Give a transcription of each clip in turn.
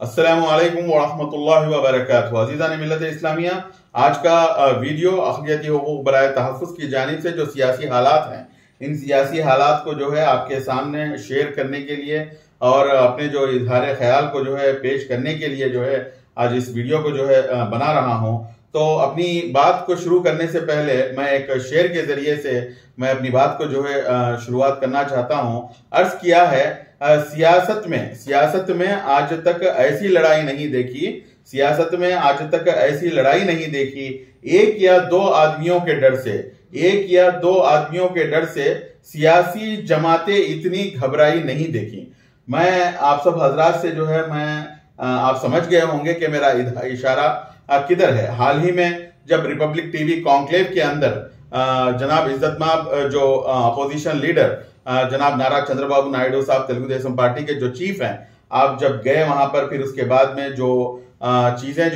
अस्सलामुअलैकुम वरहमतुल्लाहि वबरकातुहू। अज़ीज़ान मिल्लत इस्लामिया, आज का वीडियो अक़लियती हुकूक़ बराए तहफ़्फ़ुज़ की जानिब से जो सियासी हालात हैं, इन सियासी हालात को जो है आपके सामने शेयर करने के लिए और अपने जो इज़हार ख़याल को जो है पेश करने के लिए जो है आज इस वीडियो को जो है बना रहा हूँ। तो अपनी बात को शुरू करने से पहले मैं एक शेर के ज़रिए से मैं अपनी बात को जो है शुरुआत करना चाहता हूँ। अर्ज़ किया है, सियासत में आज तक ऐसी लड़ाई नहीं देखी, सियासत में आज तक ऐसी लड़ाई नहीं देखी, एक या दो आदमियों के डर से, एक या दो आदमियों के डर से सियासी जमातें इतनी घबराई नहीं देखी। मैं आप सब हजरात से जो है आप समझ गए होंगे कि मेरा इशारा किधर है। हाल ही में जब रिपब्लिक टीवी कॉन्क्लेव के अंदर जनाब इज्जतमाब जो अपोजिशन लीडर जनाब नारा चंद्रबाबू नायडू साहब तेलुगु देशम पार्टी के जो चीफ हैं, आप जब गए वहां पर, फिर उसके बाद में जो चीजें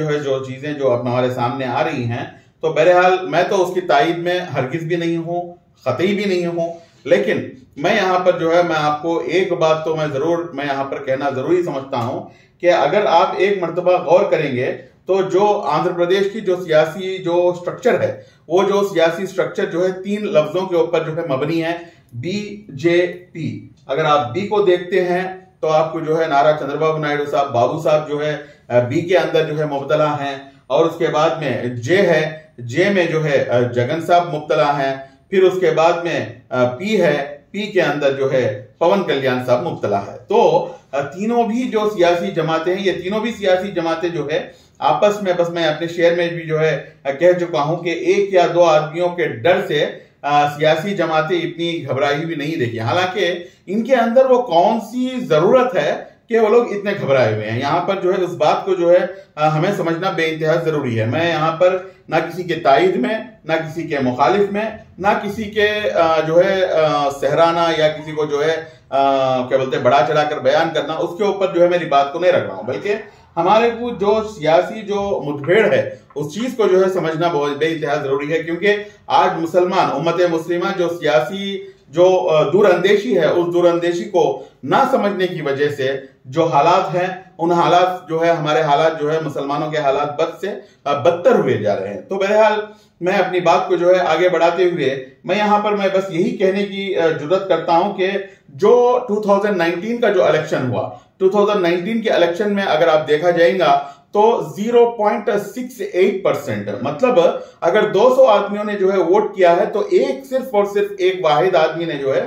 जो हमारे सामने आ रही हैं, तो बहरहाल मैं तो उसकी तायद में हरगिज भी नहीं हूँ, खतई भी नहीं हूँ। लेकिन मैं यहाँ पर जो है मैं आपको एक बात तो मैं यहाँ पर कहना जरूरी समझता हूँ कि अगर आप एक मर्तबा गौर करेंगे तो जो आंध्र प्रदेश की जो सियासी जो स्ट्रक्चर है, वो जो सियासी स्ट्रक्चर जो है तीन लफ्जों के ऊपर जो है मबनी है, बीजेपी। अगर आप बी को देखते हैं तो आपको जो है नारा चंद्रबाबू नायडू साहब, बाबू साहब जो है बी के अंदर जो है मुब्तला हैं, और उसके बाद में जे है, जे में जो है जगन साहब मुब्तला हैं, फिर उसके बाद में पी है, पी के अंदर जो है पवन कल्याण साहब मुब्तला है। तो तीनों भी जो सियासी जमातें हैं, ये तीनों भी सियासी जमातें जो है आपस में, बस मैं अपने शेयर में भी जो है कह चुका हूं कि एक या दो आदमियों के डर से सियासी जमातें इतनी घबराई हुई नहीं देखी। हालांकि इनके अंदर वो कौन सी जरूरत है कि वो लोग इतने घबराए हुए हैं, यहाँ पर जो है उस बात को जो है हमें समझना बेइंतहा जरूरी है। मैं यहाँ पर ना किसी के तायद में, ना किसी के मुखालिफ में, ना किसी के जो है सहराना या किसी को जो है क्या बोलते हैं बढ़ा चढ़ा कर बयान करना, उसके ऊपर जो है मेरी बात को नहीं रख रहा हूं, बल्कि हमारे को जो सियासी जो मुठभेड़ है उस चीज को जो है समझना बहुत बेइंतहा जरूरी है। क्योंकि आज मुसलमान उम्मत मुस्लिमा जो सियासी जो दूरअंदेशी है, उस दूरअंदेशी को ना समझने की वजह से जो हालात हैं, उन हालात जो है हमारे हालात जो है मुसलमानों के हालात बद से बदतर हुए जा रहे हैं। तो बहरहाल मैं अपनी बात को जो है आगे बढ़ाते हुए मैं यहाँ पर मैं बस यही कहने की जुर्रत करता हूं कि जो 2019 का जो इलेक्शन हुआ, 2019 के इलेक्शन में अगर आप देखा जाएगा तो 0.68%, मतलब अगर 200 आदमियों ने जो है वोट किया है तो सिर्फ और सिर्फ एक वाहिद आदमी ने जो है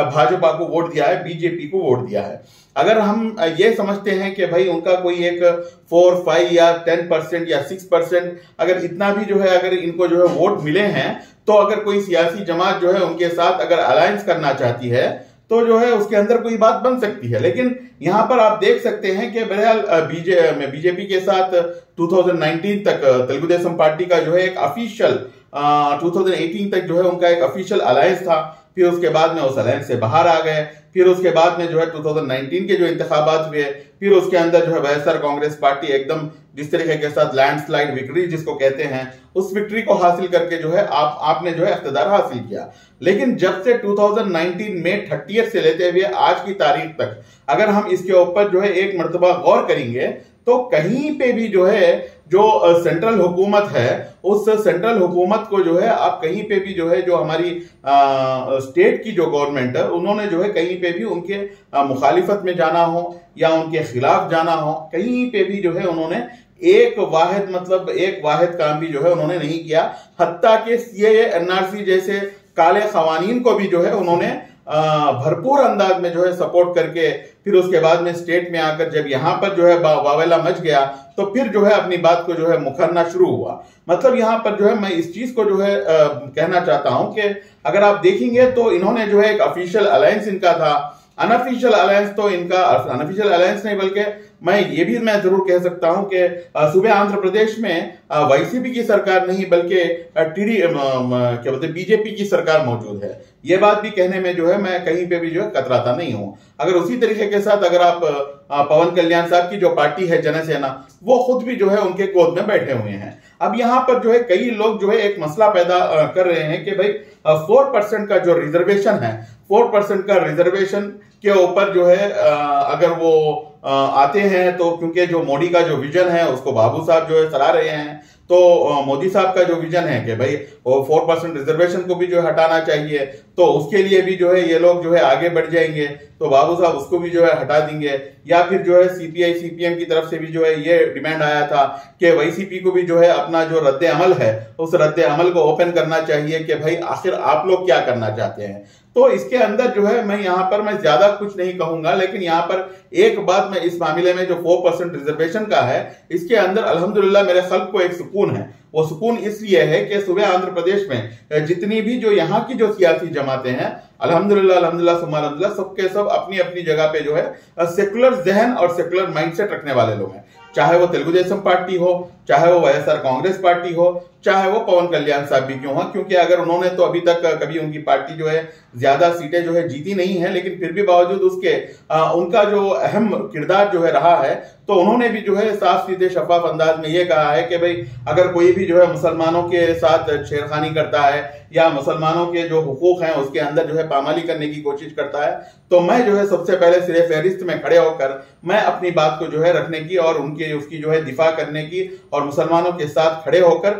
भाजपा को वोट दिया है, बीजेपी को वोट दिया है। अगर हम ये समझते हैं कि भाई उनका कोई एक 4, 5 या 10% या 6% अगर इतना भी जो है अगर इनको जो है वोट मिले हैं, तो अगर कोई सियासी जमात जो है उनके साथ अगर अलायंस करना चाहती है तो जो है उसके अंदर कोई बात बन सकती है। लेकिन यहां पर आप देख सकते हैं कि बहरहाल बीजेपी के साथ 2019 तक तेलुगु देशम पार्टी का जो है एक ऑफिशियल 2018 तक जो है उनका एक ऑफिशियल अलायंस था। फिर उसके बाद में उस अलायंस से बाहर आ गए। फिर उसके बाद में जो है 2019 के जो इंतखाबात हुए, फिर उसके अंदर जो है वाईएसआर कांग्रेस पार्टी एकदम जिस तरीके के साथ लैंडस्लाइड विक्ट्री जिसको कहते हैं, उस विक्ट्री को हासिल करके जो है आपने जो है इख्तिदार हासिल किया। लेकिन जब से 2019 में 30th से लेते हुए आज की तारीख तक अगर हम इसके ऊपर जो है एक मर्तबा गौर करेंगे तो कहीं पे भी जो है जो सेंट्रल हुकूमत है, उस सेंट्रल हुकूमत को जो है आप कहीं पे भी जो है जो हमारी स्टेट की जो गवर्नमेंट है, उन्होंने जो है कहीं पे भी उनके मुखालिफत में जाना हो या उनके खिलाफ जाना हो, कहीं पे भी जो है उन्होंने एक वाहिद काम भी जो है उन्होंने नहीं किया। हत्ता के सीएए एनआरसी जैसे काले खवानीन को भी जो है उन्होंने भरपूर अंदाज में जो है सपोर्ट करके फिर उसके बाद में स्टेट में आकर जब यहां पर जो है वावेला मच गया तो फिर जो है अपनी बात को जो है मुखरना शुरू हुआ। मतलब यहां पर जो है मैं इस चीज को जो है कहना चाहता हूं कि अगर आप देखेंगे तो इन्होंने जो है एक ऑफिशियल अलायंस इनका था, अनऑफिशियल अलायंस तो इनका अनऑफिशियल अलायंस नहीं, बल्कि मैं जरूर कह सकता हूं कि सूबे आंध्र प्रदेश में वाईसीपी की सरकार नहीं बल्कि क्या बोलते बीजेपी की सरकार मौजूद है। ये बात भी कहने में जो है मैं कहीं पे भी जो है कतराता नहीं हूं। अगर उसी तरीके के साथ अगर आप पवन कल्याण साहब की जो पार्टी है जनसेना, वो खुद भी जो है उनके गोद में बैठे हुए हैं। अब यहाँ पर जो है कई लोग जो है एक मसला पैदा कर रहे हैं कि भाई 4% का जो रिजर्वेशन है, 4% का रिजर्वेशन के ऊपर जो है अगर वो आते हैं तो क्योंकि जो मोदी का जो विजन है उसको बाबू साहब जो है सराह रहे हैं, तो मोदी साहब का जो विजन है कि भाई वो 4% रिजर्वेशन को भी जो है हटाना चाहिए, तो उसके लिए भी जो है ये लोग जो है आगे बढ़ जाएंगे, तो बाबू साहब उसको भी जो है हटा देंगे। या फिर जो है सीपीआई सीपीएम की तरफ से भी जो है ये डिमांड आया था कि वाईसीपी को भी जो है अपना जो रद्द अमल है उस रद्द अमल को ओपन करना चाहिए कि भाई आखिर आप लोग क्या करना चाहते हैं। तो इसके अंदर जो है मैं ज्यादा कुछ नहीं कहूंगा, लेकिन यहाँ पर एक बात मैं इस मामले में जो 4% रिजर्वेशन का है इसके अंदर अल्हम्दुलिल्लाह मेरे खल्क को एक सुकून है। वो सुकून इसलिए है कि सुबह आंध्र प्रदेश में जितनी भी जो यहाँ की जो सियासी जमातें हैं अल्हम्दुलिल्लाह अल्हम्दुलिल्लाह सुम्मा अल्हम्दुलिल्लाह सबके सब अपनी अपनी जगह पे जो है सेकुलर जहन और सेकुलर माइंडसेट रखने वाले लोग हैं। चाहे वो तेलुगु देशम पार्टी हो, चाहे वो वाईएसआर कांग्रेस पार्टी हो, चाहे वो पवन कल्याण साहब भी क्यों हो, क्योंकि अगर उन्होंने तो अभी तक कभी उनकी पार्टी जो है ज्यादा सीटें जो है जीती नहीं है, लेकिन फिर भी बावजूद उसके उनका जो अहम किरदार जो है रहा है, तो उन्होंने भी जो है साफ सीधे शफाफ अंदाज में ये कहा है कि भाई अगर कोई भी जो है मुसलमानों के साथ छेड़खानी करता है या मुसलमानों के जो हुकूक हैं उसके अंदर जो है पामाली करने की कोशिश करता है, तो मैं जो है सबसे पहले सिरे फहरिस्त में खड़े होकर मैं अपनी बात को जो है रखने की और उसकी जो है दिफा करने की और मुसलमानों के साथ खड़े होकर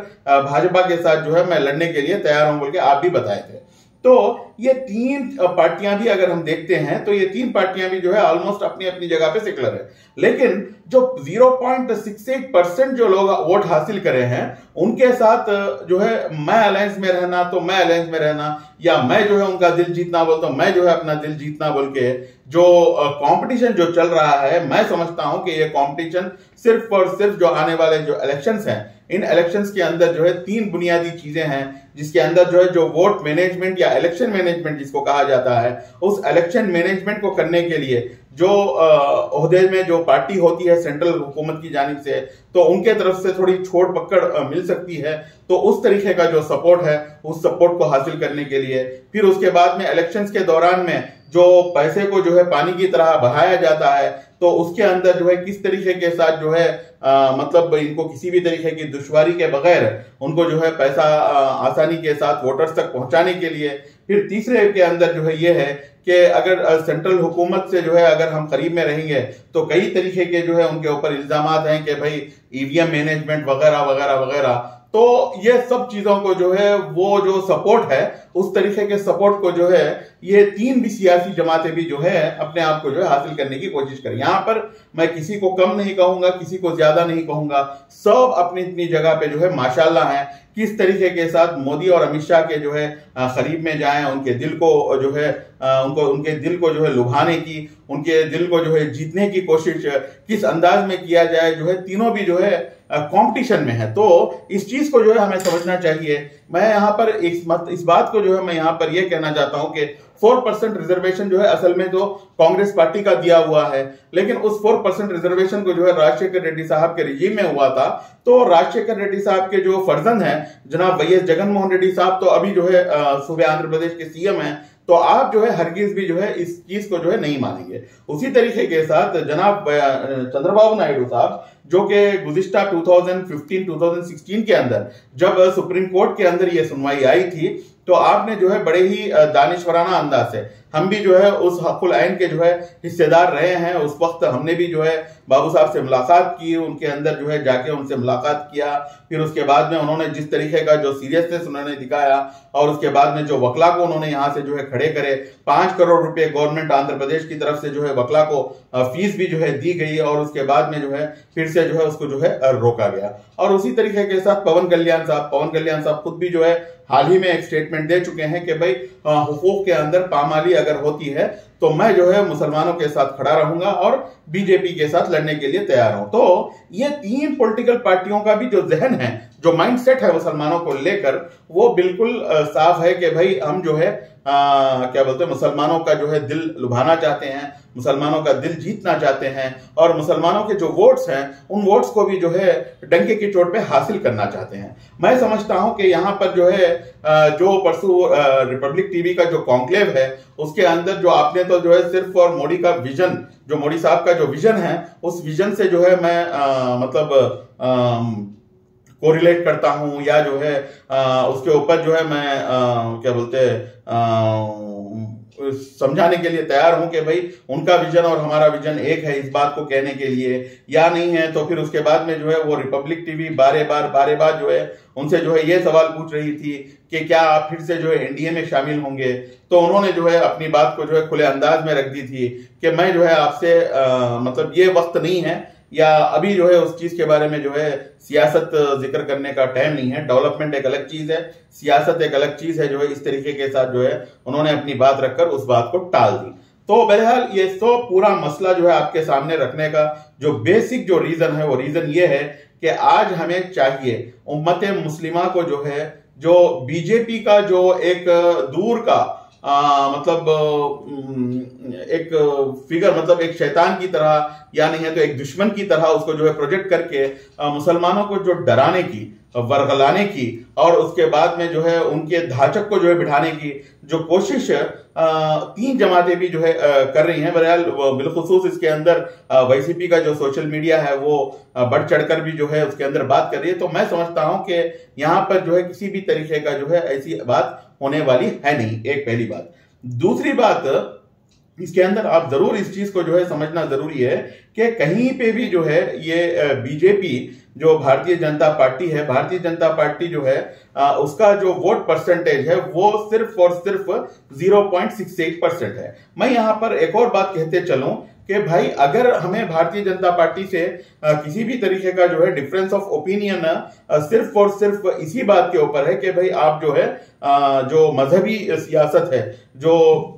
भाजपा के साथ जो है मैं लड़ने के लिए तैयार हूं बोल के आप भी बताए थे। तो ये तीन पार्टियां भी अगर हम देखते हैं तो ये तीन पार्टियां भी जो है ऑलमोस्ट अपनी अपनी जगह पे सेकुलर है, लेकिन जो 0.68% जो लोग वोट हासिल करे हैं उनके साथ जो है मैं अलायंस में रहना तो मैं अलायंस में रहना, या मैं जो है उनका दिल जीतना बोलता हूं मैं जो है अपना दिल जीतना बोल के जो कंपटीशन जो चल रहा है, मैं समझता हूं कि ये कंपटीशन सिर्फ और सिर्फ जो आने वाले जो इलेक्शंस हैं इन इलेक्शंस के अंदर जो है तीन बुनियादी चीजें हैं जिसके अंदर जो है जो वोट मैनेजमेंट या इलेक्शन मैनेजमेंट जिसको कहा जाता है, उस इलेक्शन मैनेजमेंट को करने के लिए जो ओहदे में जो पार्टी होती है सेंट्रल हुकूमत की जानिब से, तो उनके तरफ से थोड़ी छोड़ पकड़ मिल सकती है, तो उस तरीके का जो सपोर्ट है उस सपोर्ट को हासिल करने के लिए फिर उसके बाद में इलेक्शंस के दौरान में जो पैसे को जो है पानी की तरह बहाया जाता है, तो उसके अंदर जो है किस तरीके के साथ जो है मतलब इनको किसी भी तरीके की दुश्वारी के बगैर उनको जो है पैसा आसानी के साथ वोटर्स तक पहुंचाने के लिए। फिर तीसरे के अंदर जो है ये है कि अगर सेंट्रल हुकूमत से जो है अगर हम करीब में रहेंगे तो कई तरीके के जो है उनके ऊपर इल्जामात हैं कि भाई ईवीएम मैनेजमेंट वगैरह वगैरह वगैरह, तो ये सब चीजों को जो है वो जो सपोर्ट है उस तरीके के सपोर्ट को जो है ये तीन भी सियासी जमातें भी जो है अपने आप को जो है हासिल करने की कोशिश करें। यहां पर मैं किसी को कम नहीं कहूंगा, किसी को ज्यादा नहीं कहूंगा, सब अपनी अपनी जगह पे जो है माशाल्लाह है। किस तरीके के साथ मोदी और अमित शाह के जो है करीब में जाएं, उनके दिल को जो है उनके दिल को जो है लुभाने की, उनके दिल को जो है जीतने की कोशिश किस अंदाज में किया जाए, जो है तीनों भी जो है कंपटीशन में है। तो इस चीज को जो है हमें समझना चाहिए। मैं यहाँ पर इस बात को जो है मैं यहाँ पर यह कहना चाहता हूं कि 4% रिजर्वेशन जो है असल में तो कांग्रेस पार्टी का दिया हुआ है, लेकिन उस 4% रिजर्वेशन को जो है राजशेखर रेड्डी साहब के रिजीम में हुआ था, तो राजशेखर रेड्डी साहब के जो फर्जंद हैं जनाब वाईएस जगनमोहन रेड्डी साहब, तो अभी जो है सूबे आंध्र प्रदेश के सीएम हैं, तो आप जो है हरगिज भी जो है इस चीज को जो है नहीं मानेंगे। उसी तरीके के साथ जनाब चंद्रबाबू नायडू साहब जो कि गुज़िश्ता 2015-2016 के अंदर जब सुप्रीम कोर्ट के अंदर ये सुनवाई आई थी, तो आपने जो है बड़े ही दानिशवराना अंदाज से, हम भी जो है उस हक़ुल ऐन के जो है हिस्सेदार रहे हैं, उस वक्त हमने भी जो है बाबू साहब से मुलाकात की, उनके अंदर जो है जाके उनसे मुलाकात किया, फिर उसके बाद में उन्होंने जिस तरीके का जो सीरियसनेस उन्होंने दिखाया और उसके बाद में जो वकला को उन्होंने यहाँ से जो है खड़े करे, 5 करोड़ रुपए गवर्नमेंट आंध्र प्रदेश की तरफ से जो है वकला को फीस भी जो है दी गई और उसके बाद में जो है फिर से जो है उसको जो है रोका गया। और उसी तरीके के साथ पवन कल्याण साहब खुद भी जो है हाल ही में एक स्टेटमेंट दे चुके हैं कि भाई हुकूक के अंदर पामाली अगर होती है तो मैं जो है मुसलमानों के साथ खड़ा रहूंगा और बीजेपी के साथ लड़ने के लिए तैयार हूं। तो ये तीन पॉलिटिकल पार्टियों का भी जो जहन है, जो माइंडसेट है मुसलमानों को लेकर, वो बिल्कुल साफ है कि भाई हम जो है क्या बोलते हैं मुसलमानों का जो है दिल लुभाना चाहते हैं, मुसलमानों का दिल जीतना चाहते हैं और मुसलमानों के जो वोट्स हैं उन वोट्स को भी जो है डंके की चोट पे हासिल करना चाहते हैं। मैं समझता हूं कि यहाँ पर जो है जो परसों रिपब्लिक टीवी का जो कॉन्क्लेव है उसके अंदर जो आपने तो जो है सिर्फ और मोदी का विजन, जो मोदी साहब का जो विजन है उस विजन से जो है मैं मतलब कोरिलेट करता हूं या जो है उसके ऊपर जो है मैं क्या बोलते हैं समझाने के लिए तैयार हूं कि भाई उनका विजन और हमारा विजन एक है इस बात को कहने के लिए, या नहीं है। तो फिर उसके बाद में जो है वो रिपब्लिक टीवी बारे बार जो है उनसे जो है ये सवाल पूछ रही थी कि क्या आप फिर से जो है एनडीए में शामिल होंगे। तो उन्होंने जो है अपनी बात को जो है खुले अंदाज में रख दी थी कि मैं जो है आपसे मतलब ये वक्त नहीं है या अभी जो है उस चीज के बारे में जो है सियासत जिक्र करने का टाइम नहीं है। डेवलपमेंट एक अलग चीज है, सियासत एक अलग चीज है। जो है इस तरीके के साथ जो है उन्होंने अपनी बात रखकर उस बात को टाल दी। तो बहरहाल ये तो पूरा मसला जो है आपके सामने रखने का जो बेसिक जो रीजन है वो रीजन ये है कि आज हमें चाहिए उम्मत मुस्लिमा को जो है जो बीजेपी का जो एक दूर का मतलब एक फिगर, मतलब एक शैतान की तरह या नहीं है तो एक दुश्मन की तरह उसको जो है प्रोजेक्ट करके मुसलमानों को जो डराने की, वर्गलाने की और उसके बाद में जो है उनके धाचक को जो है बिठाने की जो कोशिश तीन जमातें भी जो है कर रही हैं। बहरहाल बिलखुसूस इसके अंदर वाईसीपी का जो सोशल मीडिया है वो बढ़ चढ़कर भी जो है उसके अंदर बात कर रही है। तो मैं समझता हूं कि यहां पर जो है किसी भी तरीके का जो है ऐसी बात होने वाली है नहीं, एक पहली बात। दूसरी बात, इसके अंदर आप जरूर इस चीज को जो है समझना जरूरी है कि कहीं पे भी जो है ये बीजेपी जो भारतीय जनता पार्टी है, भारतीय जनता पार्टी जो है उसका जो वोट परसेंटेज है वो सिर्फ और सिर्फ 0.68% है। मैं यहां पर एक और बात कहते चलूं कि भाई अगर हमें भारतीय जनता पार्टी से किसी भी तरीके का जो है डिफरेंस ऑफ ओपिनियन सिर्फ और सिर्फ इसी बात के ऊपर है कि भाई आप जो है जो मजहबी सियासत है, जो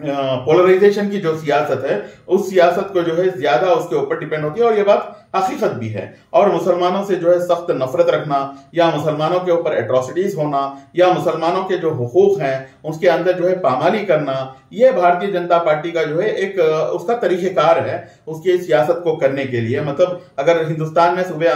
पोलराइजेशन की जो सियासत है उस सियासत को जो है ज्यादा उसके ऊपर डिपेंड होती है, और ये बात हकीकत भी है। और मुसलमानों से जो है सख्त नफरत रखना या मुसलमानों के ऊपर एट्रोसिटीज होना या मुसलमानों के जो हुकूक हैं उसके अंदर जो है पामाली करना, यह भारतीय जनता पार्टी का जो है एक उसका तरीकेकार है उसकी सियासत को करने के लिए। मतलब अगर हिंदुस्तान में सूबे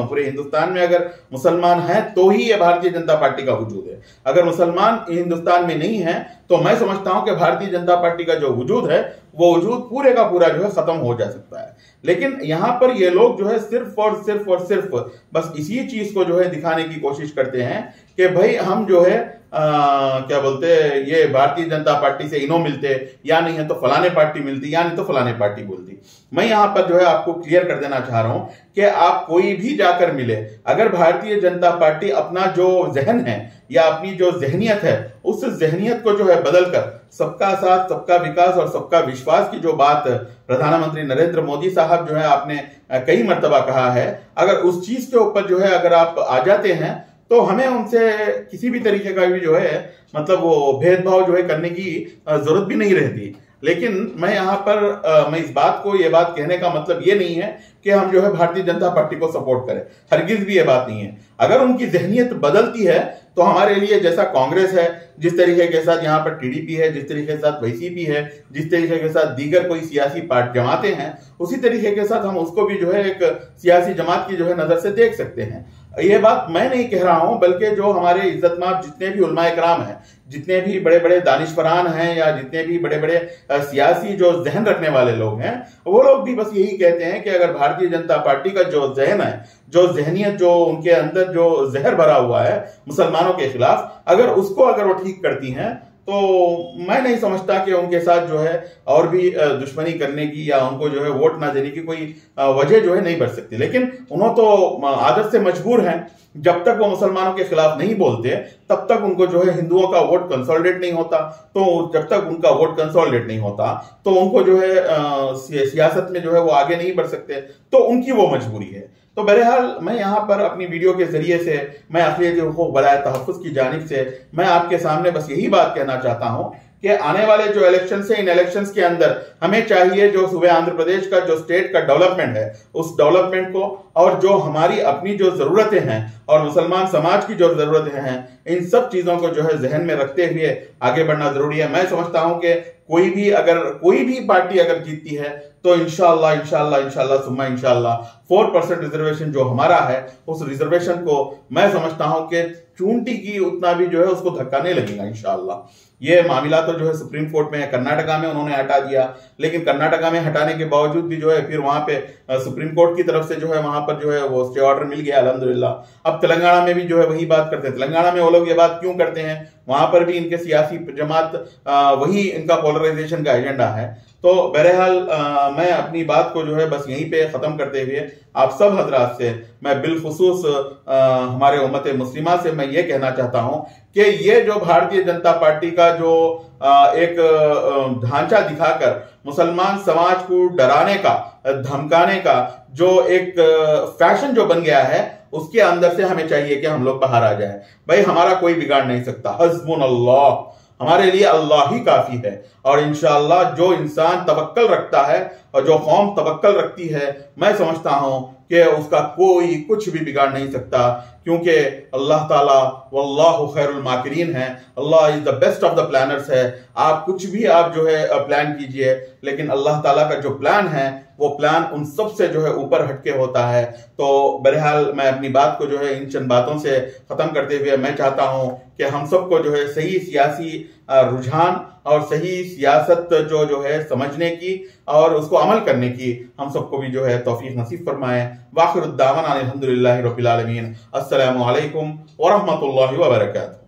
पूरे हिंदुस्तान में अगर मुसलमान हैं तो ही यह भारतीय जनता पार्टी का वजूद है। अगर मुसलमान हिंदुस्तान में नहीं है तो मैं समझता हूं कि भारतीय जनता पार्टी का जो वजूद है वो वजूद पूरे का पूरा जो है खत्म हो जा सकता है। लेकिन यहां पर ये लोग जो है सिर्फ और सिर्फ बस इसी चीज को जो है दिखाने की कोशिश करते हैं कि भाई हम जो है क्या बोलते ये भारतीय जनता पार्टी से इनो मिलते या नहीं है तो फलाने पार्टी मिलती या नहीं तो फलाने पार्टी बोलती। मैं यहां पर जो है आपको क्लियर कर देना चाह रहा हूं कि आप कोई भी जाकर मिले, अगर भारतीय जनता पार्टी अपना जो जहन है या अपनी जो जहनियत है उस जहनियत को जो है बदलकर सबका साथ, सबका विकास और सबका विश्वास की जो बात प्रधानमंत्री नरेंद्र मोदी साहब जो है आपने कई मर्तबा कहा है, अगर उस चीज के ऊपर जो है अगर आप आ जाते हैं तो हमें उनसे किसी भी तरीके का भी जो है मतलब वो भेदभाव जो है करने की जरूरत भी नहीं रहती। लेकिन मैं यहां पर मैं इस बात को ये बात कहने का मतलब ये नहीं है कि हम जो है भारतीय जनता पार्टी को सपोर्ट करें, हरगिज भी ये बात नहीं है। अगर उनकी जहनियत बदलती है तो हमारे लिए जैसा कांग्रेस है, जिस तरीके के साथ यहाँ पर टीडीपी है, जिस तरीके के साथ वाईसीपी है, जिस तरीके के साथ दीगर कोई सियासी पार्टी जमातें हैं, उसी तरीके के साथ हम उसको भी जो है एक सियासी जमात की जो है नजर से देख सकते हैं। ये बात मैं नहीं कह रहा हूं बल्कि जो हमारे इज्जतमाब जितने भी उलमा इकराम हैं, जितने भी बड़े बड़े दानिशवरान हैं या जितने भी बड़े बड़े सियासी जो जहन रखने वाले लोग हैं वो लोग भी बस यही कहते हैं कि अगर भारतीय जनता पार्टी का जो जहन है, जो जहनियत जो उनके अंदर जो जहर भरा हुआ है मुसलमानों के खिलाफ, अगर उसको अगर वो ठीक करती हैं तो मैं नहीं समझता कि उनके साथ जो है और भी दुश्मनी करने की या उनको जो है वोट ना देने की कोई वजह जो है नहीं बढ़ सकती। लेकिन उन्होंने तो आदत से मजबूर हैं, जब तक वो मुसलमानों के खिलाफ नहीं बोलते तब तक उनको जो है हिंदुओं का वोट कंसोलिडेट नहीं होता। तो जब तक उनका वोट कंसोलिडेट नहीं होता तो उनको जो है सियासत में जो है वो आगे नहीं बढ़ सकते, तो उनकी वो मजबूरी है। तो बहरहाल मैं यहां पर अपनी वीडियो के जरिए से मैं अक़लियती हुकूक़ बराए तहफ़्फ़ुज़ की जानिब से मैं आपके सामने बस यही बात कहना चाहता हूं कि आने वाले जो इलेक्शन है, इन इलेक्शंस के अंदर हमें चाहिए जो सूबे आंध्र प्रदेश का जो स्टेट का डेवलपमेंट है उस डेवलपमेंट को, और जो हमारी अपनी जो जरूरतें हैं और मुसलमान समाज की जो जरूरतें हैं, इन सब चीजों को जो है जहन में रखते हुए आगे बढ़ना जरूरी है। मैं समझता हूं कि कोई भी पार्टी अगर जीतती है तो इंशाअल्लाह सुम्मा इंशाअल्लाह 4% रिजर्वेशन जो हमारा है, उस रिजर्वेशन को मैं समझता हूं कि चूंटी की उतना भी जो है उसको धक्का नहीं लगेगा इंशाअल्लाह। ये मामला तो जो है सुप्रीम कोर्ट में है, कर्नाटका में उन्होंने हटा दिया, लेकिन कर्नाटका में हटाने के बावजूद भी जो है फिर वहां पे सुप्रीम कोर्ट की तरफ से जो है वहां पर जो है वो स्टे ऑर्डर मिल गया अल्हम्दुलिल्लाह। अब तेलंगाना में भी जो है वही बात करते हैं। तेलंगाना में वो लोग ये बात क्यों करते हैं, वहां पर भी इनके सियासी जमात वही इनका पोलराइजेशन का एजेंडा है। तो बहरहाल मैं अपनी बात को जो है बस यहीं पे खत्म करते हुए आप सब हजरात से मैं बिलखुसूस हमारे उम्मत मुस्लिमा से मैं ये कहना चाहता हूं कि ये जो भारतीय जनता पार्टी का जो एक ढांचा दिखाकर मुसलमान समाज को डराने का, धमकाने का जो एक फैशन जो बन गया है, उसके अंदर से हमें चाहिए कि हम लोग बाहर आ जाए। भाई हमारा कोई बिगाड़ नहीं सकता, हस्बुनल्लाह, हमारे लिए अल्लाह ही काफी है। और इंशाअल्लाह जो इंसान तवक्कल रखता है और जो कौम तवक्कल रखती है, मैं समझता हूं कि उसका कोई कुछ भी बिगाड़ नहीं सकता, क्योंकि अल्लाह ताला वल्लाहु खैरुल माकिरीन है। Allah is the best of the planners है। आप कुछ भी आप जो है प्लान कीजिए, लेकिन अल्लाह ताला का जो प्लान है वो प्लान उन सब से जो है ऊपर हटके होता है। तो बहरहाल मैं अपनी बात को जो है इन चंद बातों से खत्म करते हुए मैं चाहता हूं कि हम सबको जो है सही सियासी रुझान और सही सियासत जो है समझने की और उसको अमल करने की हम सबको भी जो है तौफीक नसीब फरमाए। वाखिरुद्दावाना अल्हम्दुलिल्लाहि रब्बिल आलमीन। अस्सलामु अलैकुम व रहमतुल्लाहि व बरकातुहू।